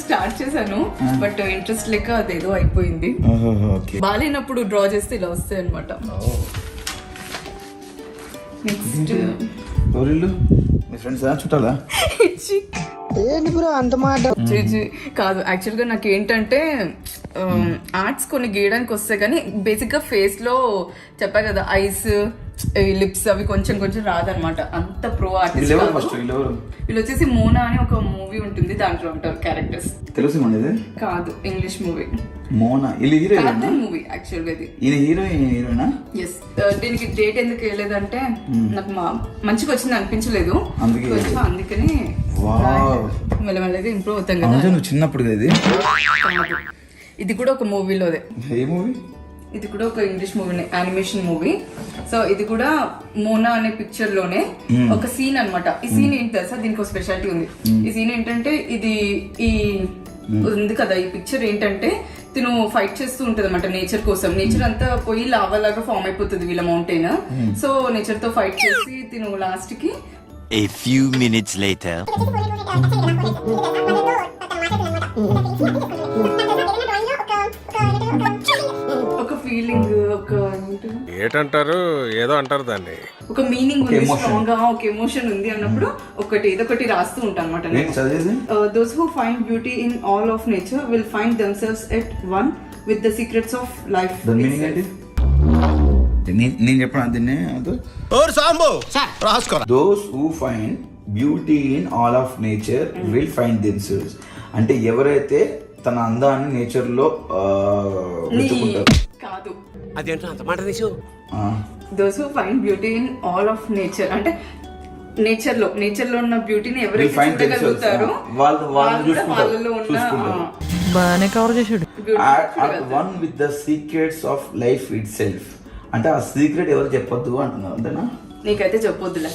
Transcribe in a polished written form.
Start చేశాను but interest లేక అదేదో అయిపోయింది. బాగాలేనప్పుడు డ్రా చేస్తే ఇలా వస్తాయి అనమాట. నెక్స్ట్ మీ ఫ్రెండ్స్ చుట్టాలా? అంత మాట కాదు. యాక్చువల్ గా నాకు ఏంటంటే ఆర్ట్స్ కొన్ని గీయడానికి వస్తాయి కానీ బేసిక్ గా ఫేస్ లో చెప్పా కదా ఐస్ లిప్స్ అవి కొంచెం కొంచెం రాదనమాట. అంత ప్రో ఆర్టిస్ట్. వీళ్ళు వచ్చేసి మోనా అని ఒక మూవీ ఉంటుంది, దాంట్లో ఉంటారు క్యారెక్టర్స్. తెలుసు కాదు, English movie. Mona movie actual గా ఇది హీరోయినా? ఎస్. దీనికి డేట్ ఎందుకు వేయలేదంటే నాకు మంచిగా వచ్చింది అనిపించలేదు, అందుకని మెల్లమెల్లగా ఇంప్రూవ్ అవుతాం కదా. నువ్వు చిన్నప్పుడు ఇది ఇది కూడా ఒక మూవీలోదే. ఏ మూవీ? ఇది కూడా ఒక English movie, animation movie. So ఇది కూడా మోనా అనే పిక్చర్ లోనే ఒక సీన్ అన్నమాట. ఈ సీన్ ఏంటి తెలుసా? దీనికి ఒక స్పెషాలిటీ ఉంది. ఈ సీన్ ఏంటంటే ఇది ఈ ఉంది కదా, ఈ పిక్చర్ ఏంటంటే తిను ఫైట్ చేస్తూ ఉంటది అనమాట నేచర్ కోసం. నేచర్ అంతా పోయి లావాలాగా ఫామ్ అయిపోతుంది వీళ్ళ మౌంటైన్. సో నేచర్ తో ఫైట్ చేసి తిను లాస్ట్ కి A few minutes later. ఒక ఫీలింగ్, ఒక ఏంటంటారు, ఏదో అంటారు దాన్ని, ఒక మీనింగ్ ఉంది, స్ట్రాంగ్ గా ఒక ఎమోషన్ ఉంది అన్నప్పుడు ఇదొకటి రాస్తూ ఉంటాను అనమాట. Those who find beauty in all of nature will find themselves at one with the secrets of life. నేను చెప్పాను దీన్ని. Those who find beauty in all of nature will find themselves. అంటే ఎవరైతే తన అందాన్ని నేచర్ లో వెతుకుంటారు. కాదు, అదేంటో అంత మాట తీసు. Those who find beauty in all of nature అంటే నేచర్ లో ఉన్న బ్యూటీని ఎవరైతే చూడగలుగుతారో వాళ్ళలో ఉన్న బాగానే కవర్ చేసాడు. One with the secrets of life it self. అంటే ఆ సీక్రెట్ ఎవరు చెప్పొద్దు అంటున్నారు, అంతేనా? నీకైతే చెప్పొద్దులే.